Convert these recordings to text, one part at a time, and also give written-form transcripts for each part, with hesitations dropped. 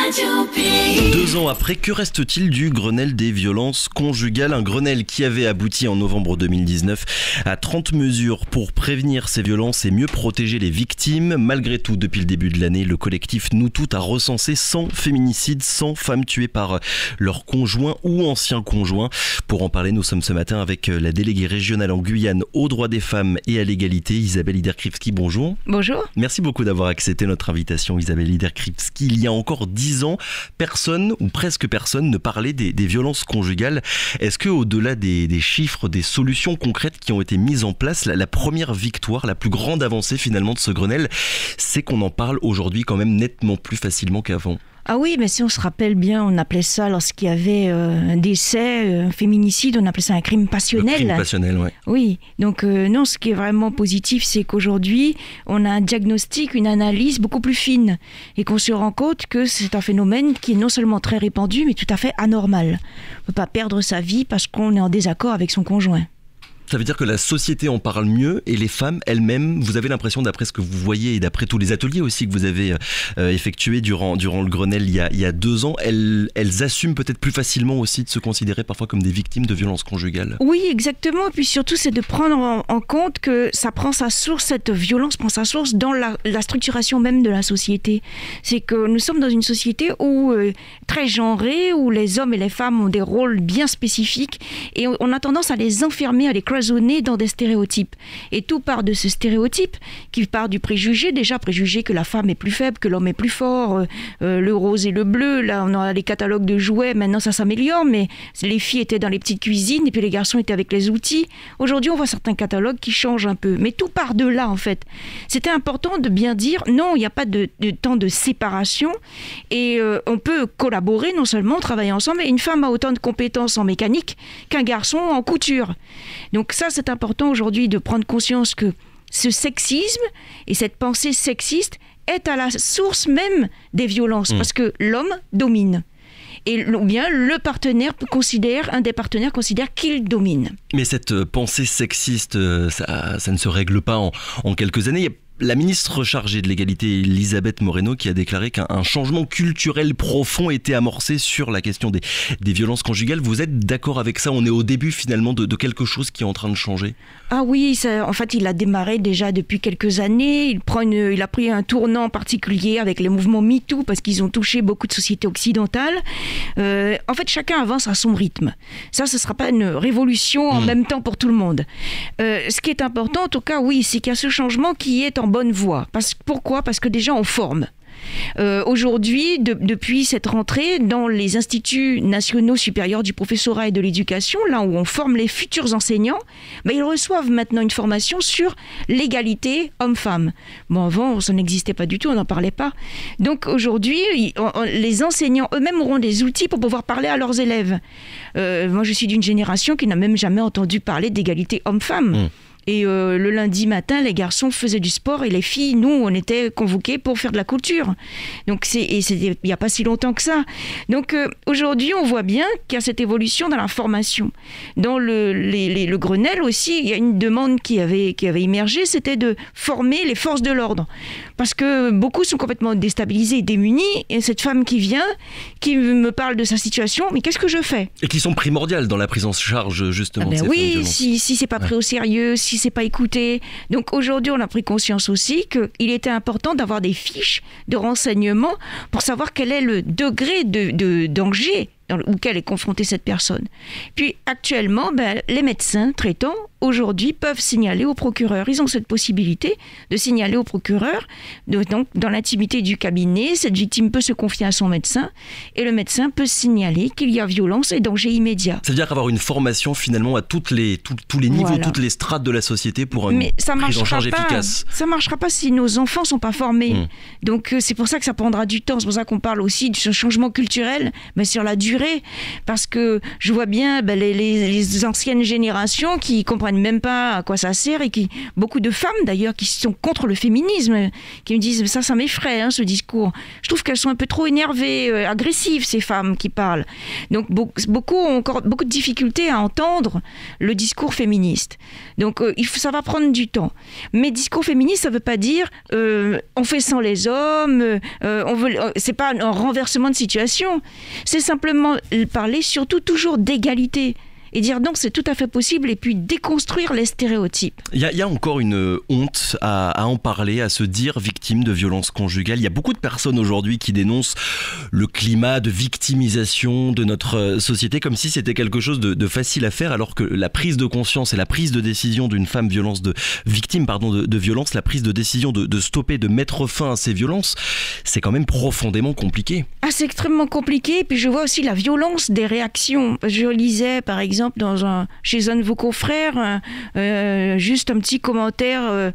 Radio Pays. 2 ans après, que reste-t-il du Grenelle des violences conjugales? Un Grenelle qui avait abouti en novembre 2019 à 30 mesures pour prévenir ces violences et mieux protéger les victimes. Malgré tout, depuis le début de l'année, le collectif Nous Toutes a recensé 100 féminicides, 100 femmes tuées par leur conjoint ou ancien conjoint. Pour en parler, nous sommes ce matin avec la déléguée régionale en Guyane aux droits des femmes et à l'égalité, Isabelle Iderkrivski. Bonjour. Bonjour. Merci beaucoup d'avoir accepté notre invitation, Isabelle Iderkrivski. Il y a encore 10 ans, personne ou presque personne ne parlait des violences conjugales. Est-ce que, au-delà des chiffres, des solutions concrètes qui ont été mises en place, la première victoire, la plus grande avancée finalement de ce Grenelle, c'est qu'on en parle aujourd'hui quand même nettement plus facilement qu'avant? Ah oui, mais si on se rappelle bien, on appelait ça, lorsqu'il y avait un décès, un féminicide, on appelait ça un crime passionnel. Le crime passionnel, oui. Oui, donc non, ce qui est vraiment positif, c'est qu'aujourd'hui, on a un diagnostic, une analyse beaucoup plus fine et qu'on se rend compte que c'est un phénomène qui est non seulement très répandu, mais tout à fait anormal. On ne peut pas perdre sa vie parce qu'on est en désaccord avec son conjoint. Ça veut dire que la société en parle mieux et les femmes elles-mêmes, vous avez l'impression, d'après ce que vous voyez et d'après tous les ateliers aussi que vous avez effectués durant le Grenelle il y a 2 ans, elles assument peut-être plus facilement aussi de se considérer parfois comme des victimes de violences conjugales? Oui, exactement. Et puis surtout, c'est de prendre en compte que ça prend sa source, cette violence prend sa source dans la structuration même de la société. C'est que nous sommes dans une société où très genrée, où les hommes et les femmes ont des rôles bien spécifiques et on a tendance à les enfermer, à les cloisonner dans des stéréotypes. Et tout part de ce stéréotype qui part du préjugé que la femme est plus faible, que l'homme est plus fort, le rose et le bleu. Là, on a les catalogues de jouets, maintenant ça s'améliore, mais les filles étaient dans les petites cuisines et puis les garçons étaient avec les outils. Aujourd'hui, on voit certains catalogues qui changent un peu, mais tout part de là en fait. C'était important de bien dire, non, il n'y a pas de temps de séparation et on peut collaborer, non seulement travailler ensemble, et une femme a autant de compétences en mécanique qu'un garçon en couture. Donc ça, c'est important aujourd'hui de prendre conscience que ce sexisme et cette pensée sexiste est à la source même des violences, parce que l'homme domine. Ou bien un des partenaires considère qu'il domine. Mais cette pensée sexiste, ça ne se règle pas en quelques années. Il y a la ministre chargée de l'égalité, Elisabeth Moreno, qui a déclaré qu'un changement culturel profond était amorcé sur la question des violences conjugales. Vous êtes d'accord avec ça? On est au début finalement de quelque chose qui est en train de changer? Ah oui, en fait il a démarré déjà depuis quelques années. Il a pris un tournant particulier avec les mouvements MeToo parce qu'ils ont touché beaucoup de sociétés occidentales. En fait, chacun avance à son rythme. Ce ne sera pas une révolution en même temps pour tout le monde. Ce qui est important, en tout cas, oui, c'est qu'il y a ce changement qui est en bonne voie. Pourquoi ? Parce que déjà on forme. Aujourd'hui, depuis cette rentrée, dans les instituts nationaux supérieurs du professorat et de l'éducation, là où on forme les futurs enseignants, ils reçoivent maintenant une formation sur l'égalité homme-femme. Bon, avant, ça n'existait pas du tout, on n'en parlait pas. Donc aujourd'hui, les enseignants eux-mêmes auront des outils pour pouvoir parler à leurs élèves. Moi, je suis d'une génération qui n'a même jamais entendu parler d'égalité homme-femme. Et le lundi matin, les garçons faisaient du sport et les filles, nous, on était convoqués pour faire de la couture. Donc, il n'y a pas si longtemps que ça. Donc, aujourd'hui, on voit bien qu'il y a cette évolution dans la formation. Dans le Grenelle aussi, il y a une demande qui avait émergé, c'était de former les forces de l'ordre. Parce que beaucoup sont complètement déstabilisés et démunis. Et cette femme qui vient, qui me parle de sa situation, mais qu'est-ce que je fais ? Et qui sont primordiales dans la prise en charge, justement, de ces oui, si c'est pas pris au sérieux, si c'est pas écouté. Donc aujourd'hui, on a pris conscience aussi qu'il était important d'avoir des fiches de renseignements pour savoir quel est le degré de danger auquel est confrontée cette personne. Puis actuellement, les médecins traitants, aujourd'hui, peuvent signaler au procureur. Ils ont cette possibilité de signaler au procureur. Donc, dans l'intimité du cabinet, cette victime peut se confier à son médecin et le médecin peut signaler qu'il y a violence et danger immédiat. Ça veut dire avoir une formation finalement à tous les niveaux, voilà, toutes les strates de la société pour une prise en charge efficace. Ça ne marchera pas si nos enfants ne sont pas formés. Donc c'est pour ça que ça prendra du temps. C'est pour ça qu'on parle aussi de ce changement culturel, mais sur la durée. Parce que je vois bien les anciennes générations qui ne comprenaient comprennent même pas à quoi ça sert et beaucoup de femmes d'ailleurs qui sont contre le féminisme, qui me disent ça m'effraie ce discours. Je trouve qu'elles sont un peu trop énervées, agressives ces femmes qui parlent. Donc beaucoup ont encore beaucoup de difficultés à entendre le discours féministe. Donc ça va prendre du temps. Mais discours féministe, ça veut pas dire on fait sans les hommes, c'est pas un renversement de situation. C'est simplement parler surtout toujours d'égalité. Et dire donc c'est tout à fait possible et puis déconstruire les stéréotypes. Il y a encore une honte à en parler, à se dire victime de violences conjugales. Il y a beaucoup de personnes aujourd'hui qui dénoncent le climat de victimisation de notre société comme si c'était quelque chose de facile à faire, alors que la prise de conscience et la prise de décision d'une femme victime de violence, la prise de décision de stopper, de mettre fin à ces violences, c'est quand même profondément compliqué. Ah, c'est extrêmement compliqué. Et puis je vois aussi la violence des réactions. Je lisais par exemple chez un de vos confrères, juste un petit commentaire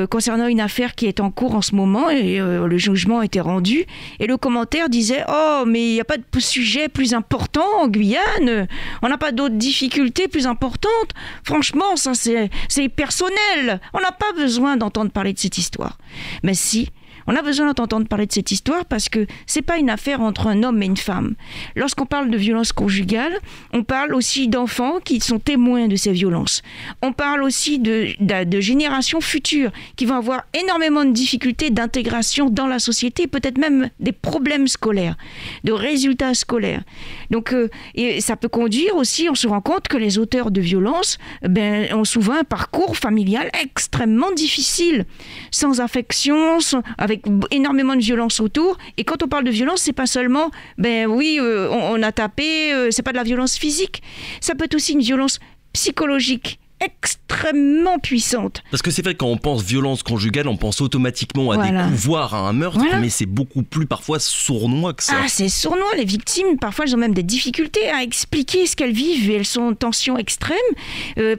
concernant une affaire qui est en cours en ce moment et le jugement a été rendu. Et le commentaire disait « Oh, mais il n'y a pas de sujet plus important en Guyane, on n'a pas d'autres difficultés plus importantes. Franchement, ça c'est personnel, on n'a pas besoin d'entendre parler de cette histoire. » Mais si, on a besoin d'entendre parler de cette histoire parce que c'est pas une affaire entre un homme et une femme. Lorsqu'on parle de violence conjugale, on parle aussi d'enfants qui sont témoins de ces violences. On parle aussi de générations futures qui vont avoir énormément de difficultés d'intégration dans la société, peut-être même des problèmes scolaires, de résultats scolaires. Donc, et ça peut conduire aussi, on se rend compte que les auteurs de violences ont souvent un parcours familial extrêmement difficile, sans affection, avec énormément de violence autour. Et quand on parle de violence, c'est pas seulement on a tapé, c'est pas de la violence physique. Ça peut être aussi une violence psychologique extrêmement puissante. Parce que c'est vrai, quand on pense violence conjugale, on pense automatiquement à des coups, voire à un meurtre, mais c'est beaucoup plus parfois sournois que ça. Ah, c'est sournois. Les victimes, parfois, elles ont même des difficultés à expliquer ce qu'elles vivent et elles sont en tension extrême.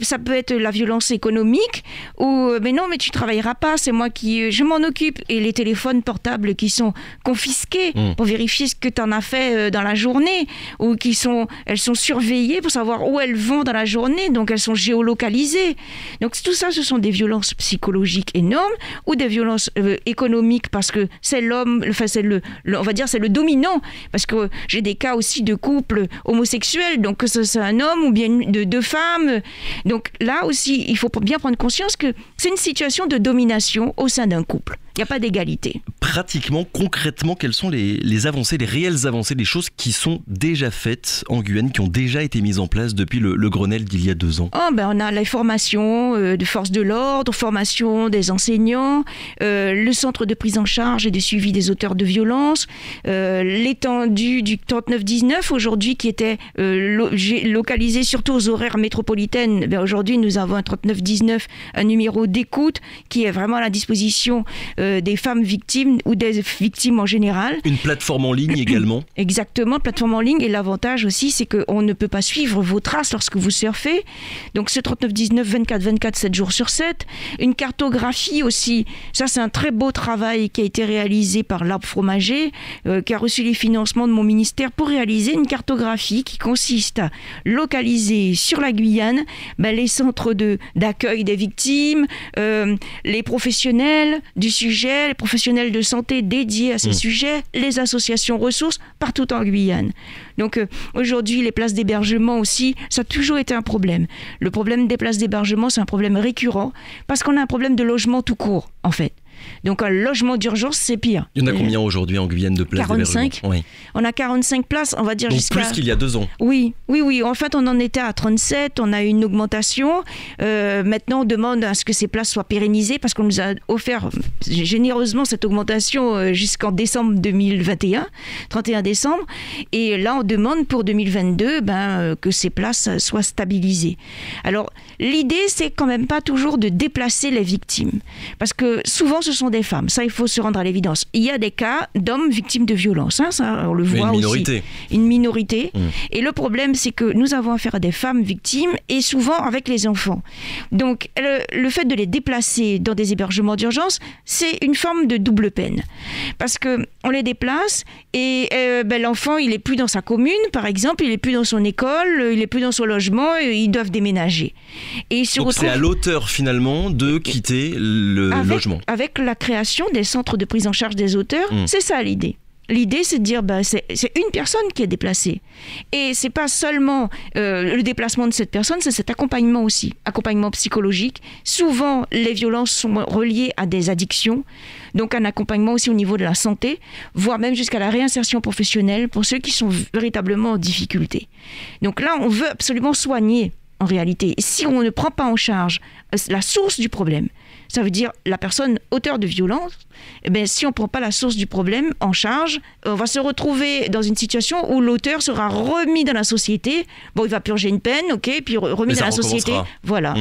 Ça peut être la violence économique ou mais non, mais tu travailleras pas, c'est moi qui je m'en occupe. Et les téléphones portables qui sont confisqués pour vérifier ce que tu en as fait dans la journée, ou elles sont surveillées pour savoir où elles vont dans la journée, donc elles sont géolocalisées. Donc tout ça, ce sont des violences psychologiques énormes ou des violences économiques parce que c'est l'homme, on va dire c'est le dominant, parce que j'ai des cas aussi de couples homosexuels, donc que c'est un homme ou bien de deux femmes. Donc là aussi, il faut bien prendre conscience que c'est une situation de domination au sein d'un couple. Il n'y a pas d'égalité. Pratiquement, concrètement, quelles sont les avancées, les réelles avancées, les choses qui sont déjà faites en Guyane, qui ont déjà été mises en place depuis le Grenelle d'il y a 2 ans? On a les formations de forces de l'ordre, formation des enseignants, le centre de prise en charge et de suivi des auteurs de violences, l'étendue du 3919 aujourd'hui qui était localisé surtout aux horaires métropolitaines. Aujourd'hui, nous avons un 3919, un numéro d'écoute qui est vraiment à la disposition des femmes victimes ou des victimes en général. Une plateforme en ligne également. Exactement, plateforme en ligne. Et l'avantage aussi, c'est qu'on ne peut pas suivre vos traces lorsque vous surfez. Donc ce 3919, 24/24, 7 jours sur 7. Une cartographie aussi. Ça, c'est un très beau travail qui a été réalisé par l'Arbre Fromager, qui a reçu les financements de mon ministère pour réaliser une cartographie qui consiste à localiser sur la Guyane les centres d'accueil des victimes, les professionnels du sujet, les professionnels de santé dédiés à ces sujets, les associations ressources partout en Guyane. Donc aujourd'hui, les places d'hébergement aussi, ça a toujours été un problème. Le problème des places d'hébergement, c'est un problème récurrent parce qu'on a un problème de logement tout court, en fait. Donc un logement d'urgence, c'est pire. Il y en a combien aujourd'hui en Guyane de places 45. Oui. On a 45 places, on va dire. Donc plus qu'il y a 2 ans. Oui. En fait, on en était à 37, on a eu une augmentation. Maintenant, on demande à ce que ces places soient pérennisées parce qu'on nous a offert généreusement cette augmentation jusqu'en décembre 2021, 31 décembre. Et là, on demande pour 2022 que ces places soient stabilisées. Alors, l'idée, c'est quand même pas toujours de déplacer les victimes. Parce que souvent, ce ce sont des femmes. Ça, il faut se rendre à l'évidence. Il y a des cas d'hommes victimes de violences. Ça, on le voit une minorité. aussi. Une minorité. Et le problème, c'est que nous avons affaire à des femmes victimes et souvent avec les enfants. Donc, le fait de les déplacer dans des hébergements d'urgence, c'est une forme de double peine. Parce qu'on les déplace et l'enfant, il n'est plus dans sa commune, par exemple, il n'est plus dans son école, il n'est plus dans son logement, ils doivent déménager. Et donc c'est à l'auteur finalement de quitter le logement. Avec la création des centres de prise en charge des auteurs, c'est ça l'idée. L'idée, c'est de dire, c'est une personne qui est déplacée. Et c'est pas seulement le déplacement de cette personne, c'est cet accompagnement aussi, accompagnement psychologique. Souvent, les violences sont reliées à des addictions, donc un accompagnement aussi au niveau de la santé, voire même jusqu'à la réinsertion professionnelle pour ceux qui sont véritablement en difficulté. Donc là, on veut absolument soigner, en réalité. Et si on ne prend pas en charge la source du problème, ça veut dire la personne auteur de violence, si on ne prend pas la source du problème en charge, on va se retrouver dans une situation où l'auteur sera remis dans la société. Bon, il va purger une peine, ok, puis remis dans la société. Voilà.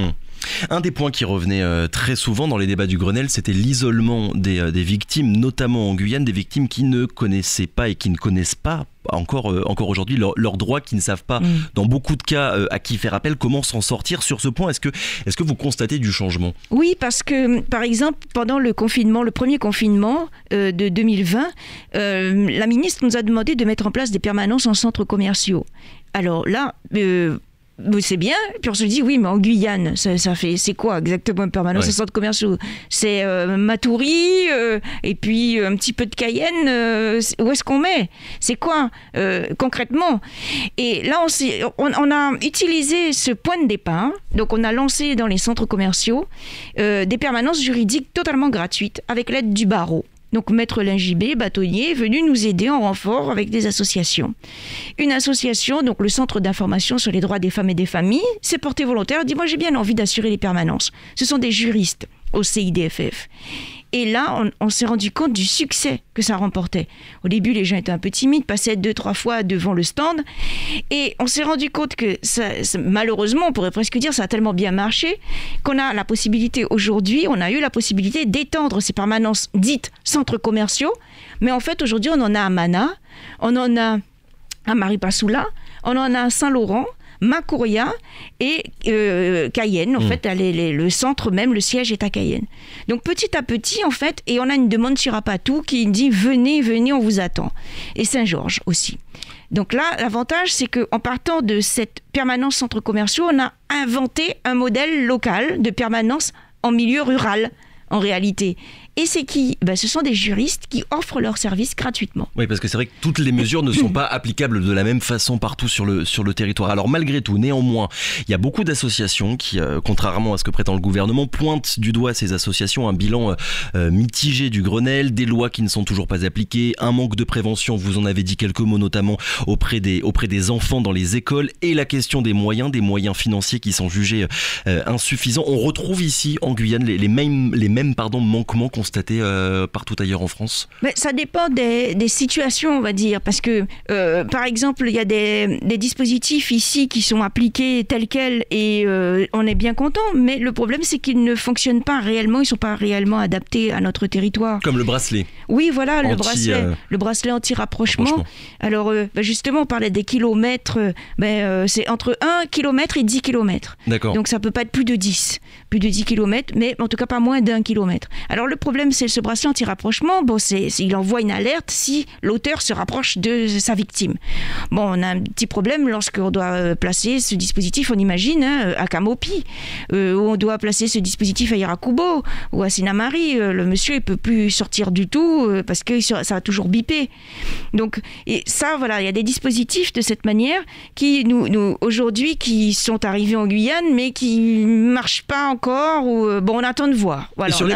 Un des points qui revenait très souvent dans les débats du Grenelle, c'était l'isolement des victimes, notamment en Guyane, des victimes qui ne connaissaient pas et qui ne connaissent pas encore aujourd'hui leurs droits, qui ne savent pas, dans beaucoup de cas, à qui faire appel, comment s'en sortir. Sur ce point, est-ce que vous constatez du changement ? Oui, parce que, par exemple, pendant le premier confinement de 2020, la ministre nous a demandé de mettre en place des permanences en centres commerciaux. Alors là... c'est bien, puis on se dit oui, mais en Guyane, c'est quoi exactement une permanence en centre commercial ? C'est Matoury, et puis un petit peu de Cayenne, où est-ce qu'on met ? C'est quoi concrètement ? Et là, on a utilisé ce point de départ, donc on a lancé dans les centres commerciaux des permanences juridiques totalement gratuites avec l'aide du barreau. Donc Maître Lingibé, bâtonnier, est venu nous aider en renfort avec des associations. Une association, donc le Centre d'information sur les droits des femmes et des familles, s'est porté volontaire, dit « moi j'ai bien envie d'assurer les permanences ». Ce sont des juristes au CIDFF. Et là, on s'est rendu compte du succès que ça remportait. Au début, les gens étaient un peu timides, passaient 2-3 fois devant le stand. Et on s'est rendu compte que, malheureusement, on pourrait presque dire, ça a tellement bien marché, qu'on a la possibilité aujourd'hui, on a eu la possibilité d'étendre ces permanences dites centres commerciaux. Mais en fait, aujourd'hui, on en a à Mana, on en a à Maripasoula, on en a à Saint-Laurent, Macouria et Cayenne. En fait, le centre même, le siège est à Cayenne. Donc petit à petit, en fait, et on a une demande sur Apatou qui dit « venez, on vous attend ». Et Saint-Georges aussi. Donc là, l'avantage, c'est qu'en partant de cette permanence centres commerciaux, on a inventé un modèle local de permanence en milieu rural, en réalité. Et c'est qui ? Ce sont des juristes qui offrent leurs services gratuitement. Oui, parce que c'est vrai que toutes les mesures ne sont pas applicables de la même façon partout sur le territoire. Alors malgré tout, néanmoins, il y a beaucoup d'associations qui, contrairement à ce que prétend le gouvernement, pointent du doigt ces associations, un bilan mitigé du Grenelle, des lois qui ne sont toujours pas appliquées, un manque de prévention, vous en avez dit quelques mots, notamment auprès des enfants dans les écoles, et la question des moyens financiers qui sont jugés insuffisants. On retrouve ici en Guyane les mêmes manquements constatés partout ailleurs en France ? Ça dépend des situations, on va dire, parce que par exemple, il y a des dispositifs ici qui sont appliqués tels quels et on est bien content, mais le problème c'est qu'ils ne fonctionnent pas réellement, ils ne sont pas réellement adaptés à notre territoire. Comme le bracelet. Oui, voilà, le bracelet anti-rapprochement. Alors justement, on parlait des kilomètres, c'est entre 1 km et 10 km. D'accord. Donc ça ne peut pas être plus de 10 km, mais en tout cas pas moins d'1 kilomètre. Alors le problème, c'est ce bracelet anti-rapprochement. Il envoie une alerte si l'auteur se rapproche de sa victime. On a un petit problème lorsqu'on doit placer ce dispositif, on imagine, à Camopi, où on doit placer ce dispositif à Irakubo ou à Sinamari. Le monsieur, il peut plus sortir du tout parce que ça va toujours biper. Donc, et ça, voilà, il y a des dispositifs de cette manière qui, nous aujourd'hui, qui sont arrivés en Guyane, mais qui ne marchent pas encore. On attend de voir. Voilà, et sur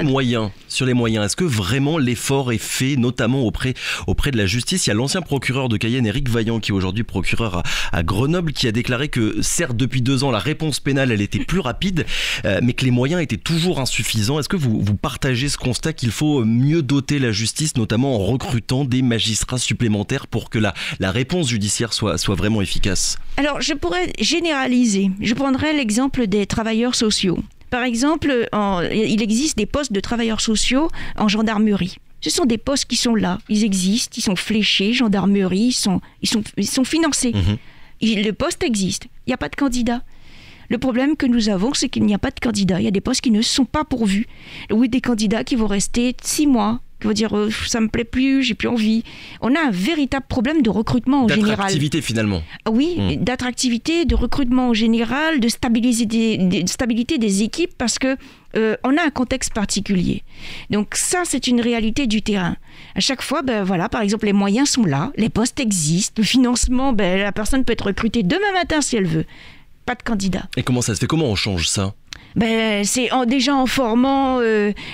les moyens, est-ce que vraiment l'effort est fait, notamment auprès de la justice ? Il y a l'ancien procureur de Cayenne, Éric Vaillant, qui est aujourd'hui procureur à Grenoble, qui a déclaré que certes, depuis 2 ans, la réponse pénale, elle était plus rapide, mais que les moyens étaient toujours insuffisants. Est-ce que vous partagez ce constat qu'il faut mieux doter la justice, notamment en recrutant des magistrats supplémentaires pour que la réponse judiciaire soit vraiment efficace ? Alors, je pourrais généraliser. Je prendrais l'exemple des travailleurs sociaux. Par exemple, il existe des postes de travailleurs sociaux en gendarmerie. Ce sont des postes qui sont là, ils existent, ils sont fléchés, gendarmerie, ils sont financés. Le poste existe, il n'y a pas de candidat. Le problème que nous avons, c'est qu'il n'y a pas de candidat. Il y a des postes qui ne sont pas pourvus. Ou des candidats qui vont rester 6 mois, qui vont dire ça me plaît plus, j'ai plus envie. On a un véritable problème de recrutement en général. D'attractivité finalement. Oui, d'attractivité, de recrutement en général, de stabilité des équipes, parce que on a un contexte particulier. Donc ça, c'est une réalité du terrain. À chaque fois, par exemple, les moyens sont là, les postes existent, le financement, la personne peut être recrutée demain matin si elle veut. Pas de candidat. Et comment ça se fait? Comment on change ça? C'est déjà en formant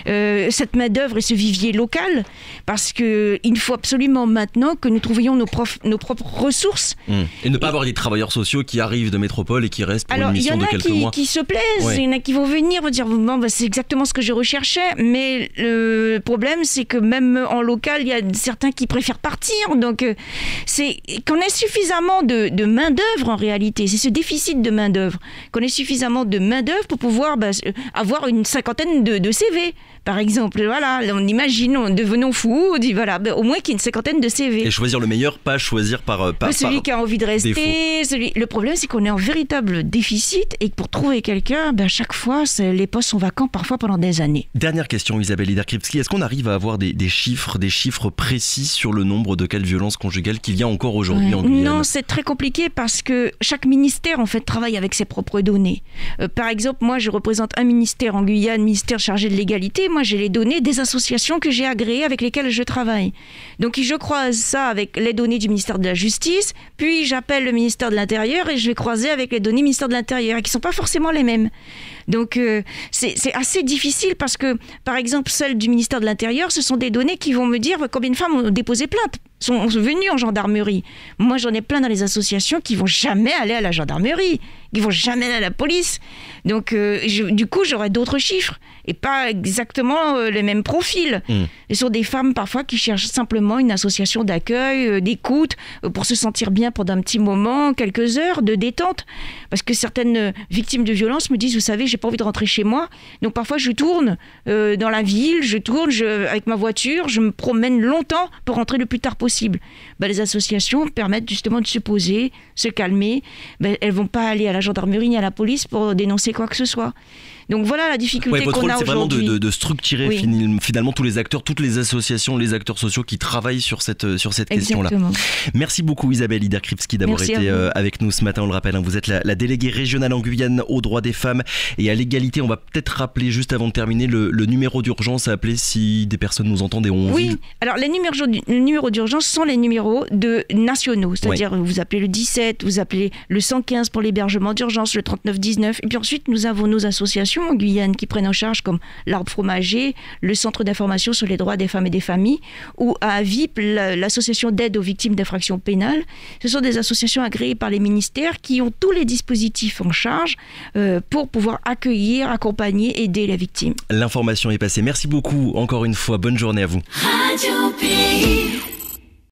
cette main-d'œuvre et ce vivier local, parce qu'il faut absolument maintenant que nous trouvions nos propres ressources. Et ne pas avoir des travailleurs sociaux qui arrivent de métropole et qui restent pour une mission de quelques mois. Il y en a qui se plaisent, il y en a qui vont venir, vont dire c'est exactement ce que je recherchais, mais le problème c'est que même en local, il y a certains qui préfèrent partir. Donc c'est qu'on ait suffisamment de main-d'œuvre en réalité, c'est ce déficit de main-d'œuvre, qu'on ait suffisamment de main-d'œuvre pour pouvoir avoir une 50aine de CV, par exemple. Voilà, on imagine, devenons fous, on dit au moins qu'il y ait une 50aine de CV. Et choisir le meilleur, pas choisir par celui qui a envie de rester. Le problème, c'est qu'on est en véritable déficit et que pour trouver quelqu'un, à chaque fois, les postes sont vacants, parfois pendant des années. Dernière question, Isabelle Lider-Krivski. Est-ce qu'on arrive à avoir des chiffres précis sur le nombre de cas de violence conjugale qu'il y a encore aujourd'hui en Guyane? Non, c'est très compliqué parce que chaque ministère, en fait, travaille avec ses propres données. Par exemple, moi, je représente un ministère en Guyane, ministère chargé de l'égalité. Moi, j'ai les données des associations que j'ai agréées avec lesquelles je travaille. Donc, je croise ça avec les données du ministère de la Justice, puis j'appelle le ministère de l'Intérieur et je vais croiser avec les données du ministère de l'Intérieur, qui ne sont pas forcément les mêmes. Donc, c'est assez difficile parce que, par exemple, celles du ministère de l'Intérieur, ce sont des données qui vont me dire combien de femmes ont déposé plainte, sont venues en gendarmerie. Moi, j'en ai plein dans les associations qui ne vont jamais aller à la gendarmerie, qui ne vont jamais aller à la police. Donc, du coup, j'aurai d'autres chiffres et pas exactement les mêmes profils. Ce sont des femmes, parfois, qui cherchent simplement une association d'accueil, d'écoute, pour se sentir bien pendant un petit moment, quelques heures de détente. Parce que certaines victimes de violences me disent, vous savez, j'ai pas envie de rentrer chez moi. Donc, parfois, je tourne dans la ville, avec ma voiture, je me promène longtemps pour rentrer le plus tard possible. Les associations permettent justement de se poser, se calmer. Elles vont pas aller à la gendarmerie ni à la police pour dénoncer quoi que ce soit. Donc voilà la difficulté qu'on a aujourd'hui. Votre rôle, c'est vraiment de structurer finalement tous les acteurs, toutes les associations, les acteurs sociaux qui travaillent sur cette question-là. Merci beaucoup Isabelle Lider-Krivski d'avoir été avec nous ce matin. On le rappelle, vous êtes la déléguée régionale en Guyane aux droits des femmes et à l'égalité. On va peut-être rappeler juste avant de terminer le numéro d'urgence à appeler si des personnes nous entendent et ont envie. Oui, alors les numéros d'urgence sont les numéros nationaux, c'est-à-dire vous appelez le 17, vous appelez le 115 pour l'hébergement d'urgence, le 3919 et puis ensuite nous avons nos associations en Guyane qui prennent en charge comme l'Arbre Fromager, le Centre d'information sur les droits des femmes et des familles ou AVIP, l'association d'aide aux victimes d'infractions pénales. Ce sont des associations agréées par les ministères qui ont tous les dispositifs en charge pour pouvoir accueillir, accompagner, aider les victimes. L'information est passée. Merci beaucoup encore une fois. Bonne journée à vous. Radio Pays.